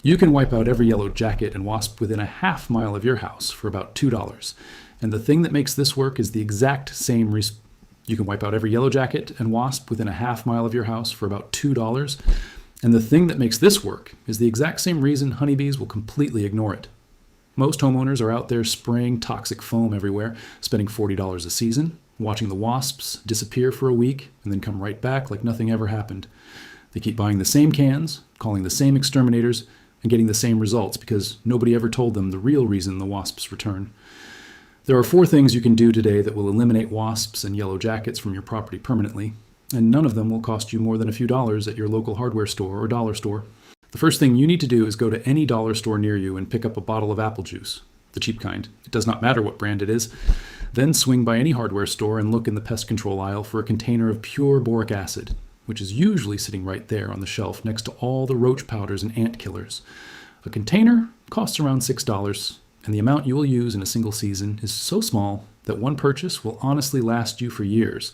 You can wipe out every yellow jacket and wasp within a half mile of your house for about $2. And the thing that makes this work is the exact same You can wipe out every yellow jacket and wasp within a half mile of your house for about $2. And the thing that makes this work is the exact same reason honeybees will completely ignore it. Most homeowners are out there spraying toxic foam everywhere, spending $40 a season, watching the wasps disappear for a week and then come right back like nothing ever happened. They keep buying the same cans, calling the same exterminators, and getting the same results because nobody ever told them the real reason the wasps return. There are 4 things you can do today that will eliminate wasps and yellow jackets from your property permanently, and none of them will cost you more than a few dollars at your local hardware store or dollar store. The first thing you need to do is go to any dollar store near you and pick up a bottle of apple juice, the cheap kind. It does not matter what brand it is. Then swing by any hardware store and look in the pest control aisle for a container of pure boric acid, which is usually sitting right there on the shelf next to all the roach powders and ant killers. A container costs around $6, and the amount you will use in a single season is so small that one purchase will honestly last you for years.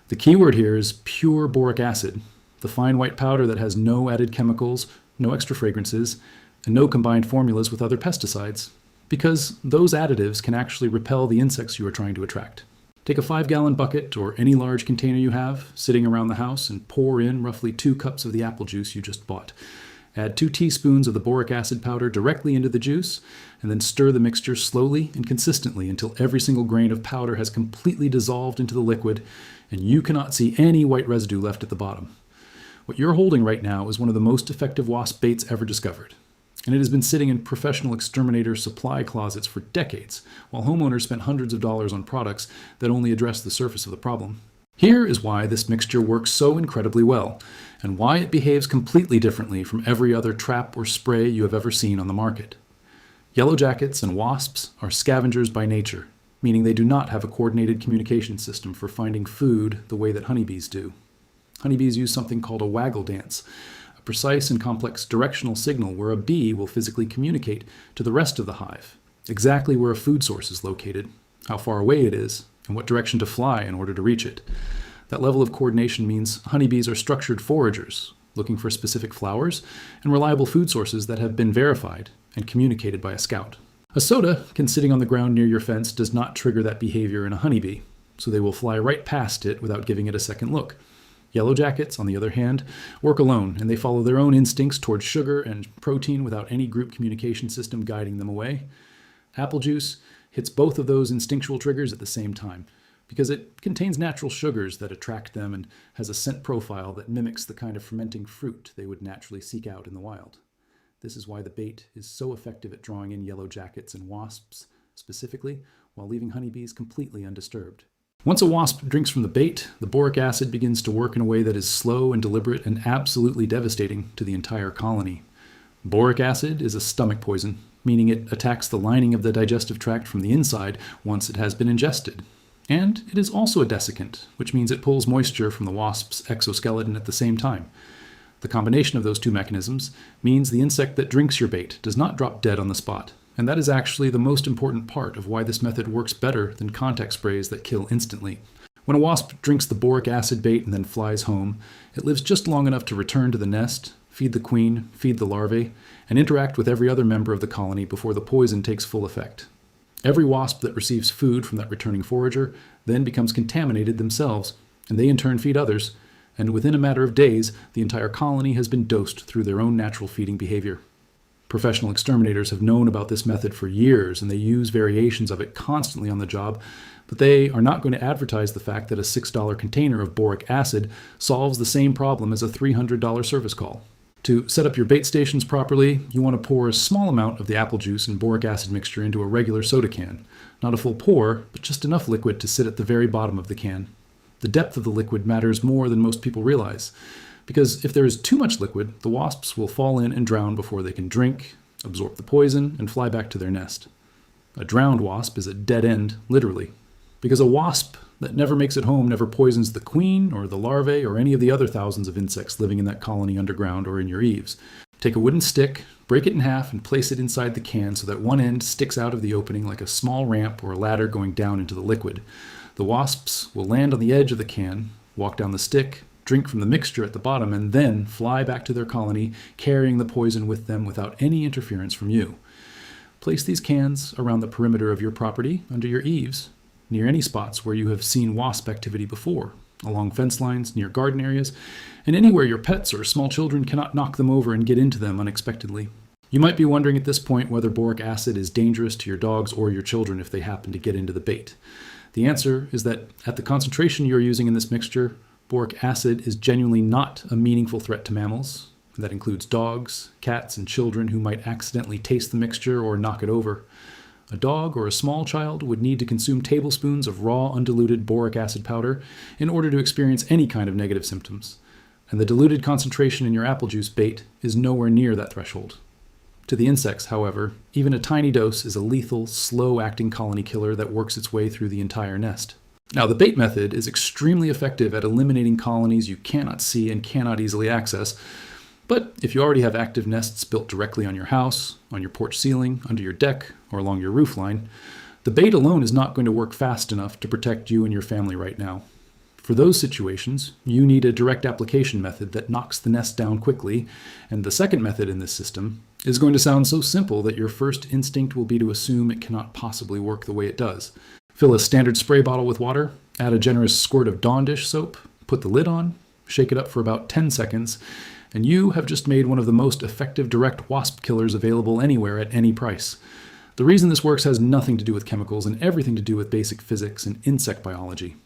The key word here is pure boric acid, the fine white powder that has no added chemicals, no extra fragrances, and no combined formulas with other pesticides, because those additives can actually repel the insects you are trying to attract. Take a 5-gallon bucket or any large container you have sitting around the house and pour in roughly 2 cups of the apple juice you just bought. Add 2 teaspoons of the boric acid powder directly into the juice, and then stir the mixture slowly and consistently until every single grain of powder has completely dissolved into the liquid and you cannot see any white residue left at the bottom. What you're holding right now is one of the most effective wasp baits ever discovered, and it has been sitting in professional exterminator supply closets for decades, while homeowners spent hundreds of dollars on products that only address the surface of the problem. Here is why this mixture works so incredibly well, and why it behaves completely differently from every other trap or spray you have ever seen on the market. Yellow jackets and wasps are scavengers by nature, meaning they do not have a coordinated communication system for finding food the way that honeybees do. Honeybees use something called a waggle dance, a precise and complex directional signal where a bee will physically communicate to the rest of the hive exactly where a food source is located, how far away it is, and what direction to fly in order to reach it. That level of coordination means honeybees are structured foragers, looking for specific flowers and reliable food sources that have been verified and communicated by a scout. A soda can sitting on the ground near your fence does not trigger that behavior in a honeybee, so they will fly right past it without giving it a second look. Yellow jackets, on the other hand, work alone, and they follow their own instincts towards sugar and protein without any group communication system guiding them away. Apple juice hits both of those instinctual triggers at the same time, because it contains natural sugars that attract them and has a scent profile that mimics the kind of fermenting fruit they would naturally seek out in the wild. This is why the bait is so effective at drawing in yellow jackets and wasps, specifically, while leaving honeybees completely undisturbed. Once a wasp drinks from the bait, the boric acid begins to work in a way that is slow and deliberate and absolutely devastating to the entire colony. Boric acid is a stomach poison, meaning it attacks the lining of the digestive tract from the inside once it has been ingested. And it is also a desiccant, which means it pulls moisture from the wasp's exoskeleton at the same time. The combination of those 2 mechanisms means the insect that drinks your bait does not drop dead on the spot. And that is actually the most important part of why this method works better than contact sprays that kill instantly. When a wasp drinks the boric acid bait and then flies home, it lives just long enough to return to the nest, feed the queen, feed the larvae, and interact with every other member of the colony before the poison takes full effect. Every wasp that receives food from that returning forager then becomes contaminated themselves, and they in turn feed others, and within a matter of days, the entire colony has been dosed through their own natural feeding behavior. Professional exterminators have known about this method for years, and they use variations of it constantly on the job, but they are not going to advertise the fact that a $6 container of boric acid solves the same problem as a $300 service call. To set up your bait stations properly, you want to pour a small amount of the apple juice and boric acid mixture into a regular soda can. Not a full pour, but just enough liquid to sit at the very bottom of the can. The depth of the liquid matters more than most people realize, because if there is too much liquid, the wasps will fall in and drown before they can drink, absorb the poison, and fly back to their nest. A drowned wasp is a dead end, literally, because a wasp that never makes it home never poisons the queen or the larvae or any of the other thousands of insects living in that colony underground or in your eaves. Take a wooden stick, break it in half, and place it inside the can so that one end sticks out of the opening like a small ramp or a ladder going down into the liquid. The wasps will land on the edge of the can, walk down the stick, drink from the mixture at the bottom, and then fly back to their colony, carrying the poison with them without any interference from you. Place these cans around the perimeter of your property, under your eaves, near any spots where you have seen wasp activity before, along fence lines, near garden areas, and anywhere your pets or small children cannot knock them over and get into them unexpectedly. You might be wondering at this point whether boric acid is dangerous to your dogs or your children if they happen to get into the bait. The answer is that at the concentration you're using in this mixture, boric acid is genuinely not a meaningful threat to mammals. That includes dogs, cats, and children who might accidentally taste the mixture or knock it over. A dog or a small child would need to consume tablespoons of raw, undiluted boric acid powder in order to experience any kind of negative symptoms. And the diluted concentration in your apple juice bait is nowhere near that threshold. To the insects, however, even a tiny dose is a lethal, slow-acting colony killer that works its way through the entire nest. Now, the bait method is extremely effective at eliminating colonies you cannot see and cannot easily access. But if you already have active nests built directly on your house, on your porch ceiling, under your deck, or along your roof line, the bait alone is not going to work fast enough to protect you and your family right now. For those situations, you need a direct application method that knocks the nest down quickly, and the second method in this system is going to sound so simple that your first instinct will be to assume it cannot possibly work the way it does. Fill a standard spray bottle with water, add a generous squirt of Dawn dish soap, put the lid on, shake it up for about 10 seconds, and you have just made one of the most effective direct wasp killers available anywhere at any price. The reason this works has nothing to do with chemicals and everything to do with basic physics and insect biology.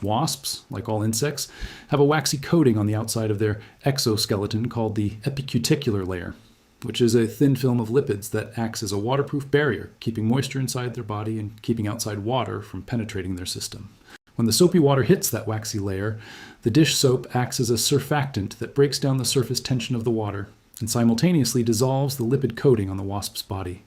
Wasps, like all insects, have a waxy coating on the outside of their exoskeleton called the epicuticular layer, which is a thin film of lipids that acts as a waterproof barrier, keeping moisture inside their body and keeping outside water from penetrating their system. When the soapy water hits that waxy layer, the dish soap acts as a surfactant that breaks down the surface tension of the water and simultaneously dissolves the lipid coating on the wasp's body.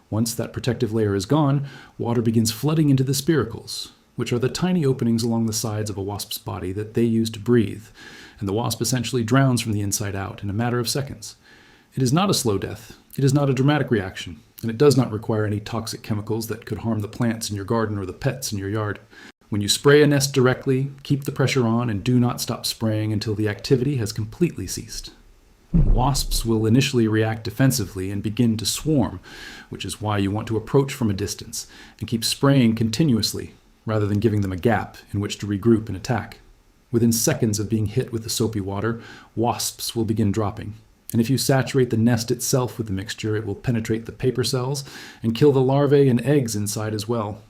Once that protective layer is gone, water begins flooding into the spiracles, which are the tiny openings along the sides of a wasp's body that they use to breathe, and the wasp essentially drowns from the inside out in a matter of seconds. It is not a slow death, it is not a dramatic reaction, and it does not require any toxic chemicals that could harm the plants in your garden or the pets in your yard. When you spray a nest directly, keep the pressure on and do not stop spraying until the activity has completely ceased. Wasps will initially react defensively and begin to swarm, which is why you want to approach from a distance and keep spraying continuously, rather than giving them a gap in which to regroup and attack. Within seconds of being hit with the soapy water, wasps will begin dropping. And if you saturate the nest itself with the mixture, it will penetrate the paper cells and kill the larvae and eggs inside as well.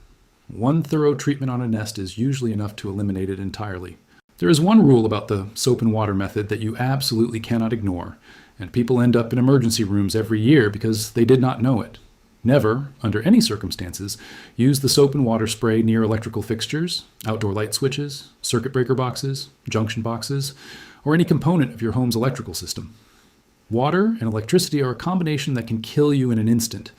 One thorough treatment on a nest is usually enough to eliminate it entirely. There is one rule about the soap and water method that you absolutely cannot ignore, and people end up in emergency rooms every year because they did not know it. Never, under any circumstances, use the soap and water spray near electrical fixtures, outdoor light switches, circuit breaker boxes, junction boxes, or any component of your home's electrical system. Water and electricity are a combination that can kill you in an instant.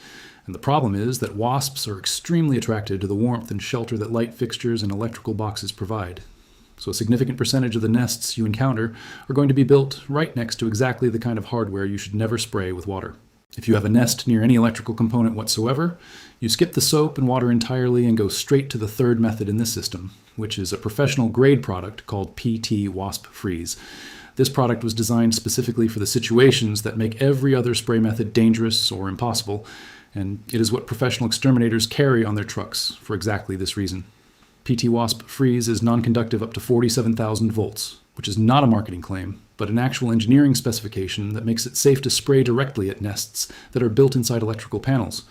And the problem is that wasps are extremely attracted to the warmth and shelter that light fixtures and electrical boxes provide. So a significant percentage of the nests you encounter are going to be built right next to exactly the kind of hardware you should never spray with water. If you have a nest near any electrical component whatsoever, you skip the soap and water entirely and go straight to the third method in this system, which is a professional grade product called PT Wasp Freeze. This product was designed specifically for the situations that make every other spray method dangerous or impossible, and it is what professional exterminators carry on their trucks for exactly this reason. PT Wasp Freeze is non-conductive up to 47,000 volts, which is not a marketing claim, but an actual engineering specification that makes it safe to spray directly at nests that are built inside electrical panels,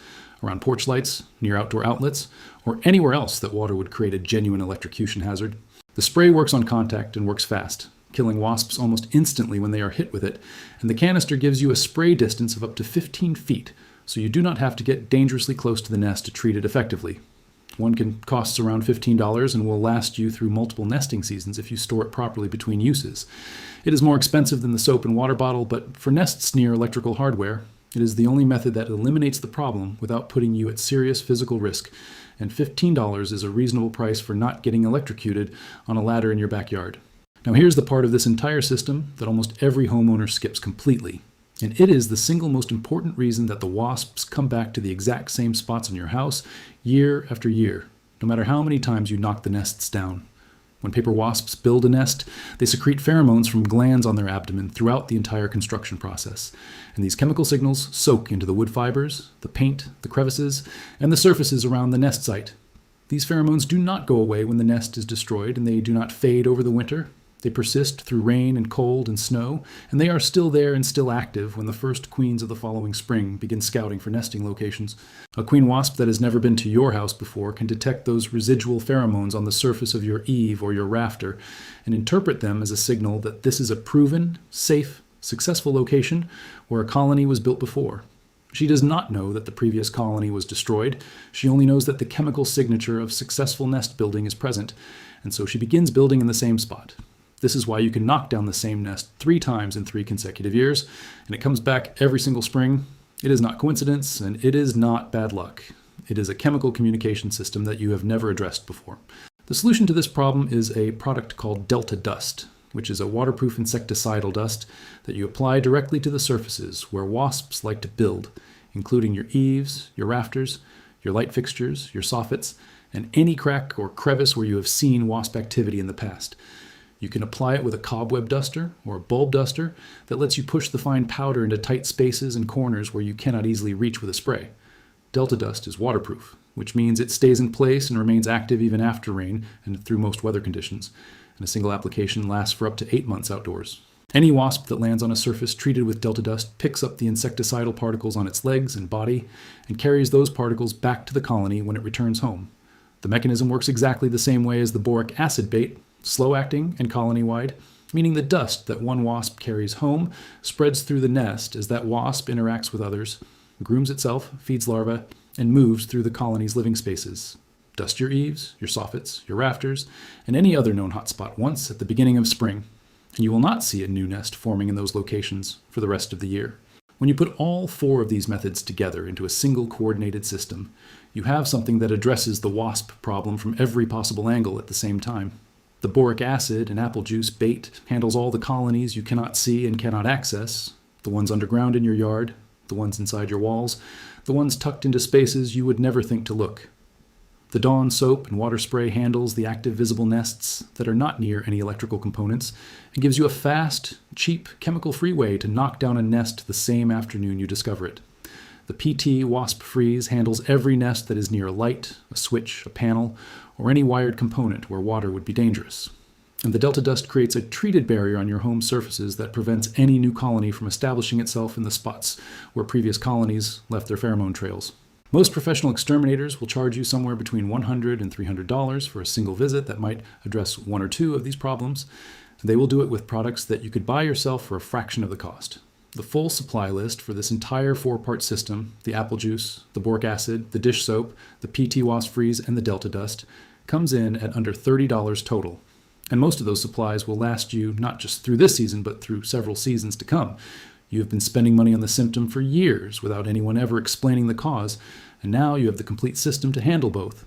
around porch lights, near outdoor outlets, or anywhere else that water would create a genuine electrocution hazard. The spray works on contact and works fast, killing wasps almost instantly when they are hit with it, and the canister gives you a spray distance of up to 15 feet, so you do not have to get dangerously close to the nest to treat it effectively. One costs around $15 and will last you through multiple nesting seasons if you store it properly between uses. It is more expensive than the soap and water bottle, but for nests near electrical hardware, it is the only method that eliminates the problem without putting you at serious physical risk, and $15 is a reasonable price for not getting electrocuted on a ladder in your backyard. Now here's the part of this entire system that almost every homeowner skips completely. And it is the single most important reason that the wasps come back to the exact same spots in your house year after year, no matter how many times you knock the nests down. When paper wasps build a nest, they secrete pheromones from glands on their abdomen throughout the entire construction process. And these chemical signals soak into the wood fibers, the paint, the crevices, and the surfaces around the nest site. These pheromones do not go away when the nest is destroyed, and they do not fade over the winter. They persist through rain and cold and snow, and they are still there and still active when the first queens of the following spring begin scouting for nesting locations. A queen wasp that has never been to your house before can detect those residual pheromones on the surface of your eave or your rafter and interpret them as a signal that this is a proven, safe, successful location where a colony was built before. She does not know that the previous colony was destroyed. She only knows that the chemical signature of successful nest building is present, and so she begins building in the same spot. This is why you can knock down the same nest 3 times in 3 consecutive years, and it comes back every single spring. It is not coincidence, and it is not bad luck. It is a chemical communication system that you have never addressed before. The solution to this problem is a product called Delta Dust, which is a waterproof insecticidal dust that you apply directly to the surfaces where wasps like to build, including your eaves, your rafters, your light fixtures, your soffits, and any crack or crevice where you have seen wasp activity in the past. You can apply it with a cobweb duster or a bulb duster that lets you push the fine powder into tight spaces and corners where you cannot easily reach with a spray. Delta Dust is waterproof, which means it stays in place and remains active even after rain and through most weather conditions, and a single application lasts for up to 8 months outdoors. Any wasp that lands on a surface treated with Delta Dust picks up the insecticidal particles on its legs and body and carries those particles back to the colony when it returns home. The mechanism works exactly the same way as the boric acid bait, slow-acting and colony-wide, meaning the dust that one wasp carries home spreads through the nest as that wasp interacts with others, grooms itself, feeds larvae, and moves through the colony's living spaces. Dust your eaves, your soffits, your rafters, and any other known hotspot once at the beginning of spring, and you will not see a new nest forming in those locations for the rest of the year. When you put all 4 of these methods together into a single coordinated system, you have something that addresses the wasp problem from every possible angle at the same time. The boric acid and apple juice bait handles all the colonies you cannot see and cannot access, the ones underground in your yard, the ones inside your walls, the ones tucked into spaces you would never think to look. The Dawn soap and water spray handles the active visible nests that are not near any electrical components and gives you a fast, cheap, chemical-free way to knock down a nest the same afternoon you discover it. The PT Wasp Freeze handles every nest that is near a light, a switch, a panel, or any wired component where water would be dangerous. And the Delta Dust creates a treated barrier on your home surfaces that prevents any new colony from establishing itself in the spots where previous colonies left their pheromone trails. Most professional exterminators will charge you somewhere between $100 and $300 for a single visit that might address 1 or 2 of these problems. They will do it with products that you could buy yourself for a fraction of the cost. The full supply list for this entire 4-part system, the apple juice, the boric acid, the dish soap, the PT Wasp Freeze, and the Delta Dust, comes in at under $30 total. And most of those supplies will last you not just through this season, but through several seasons to come. You have been spending money on the symptom for years without anyone ever explaining the cause, and now you have the complete system to handle both.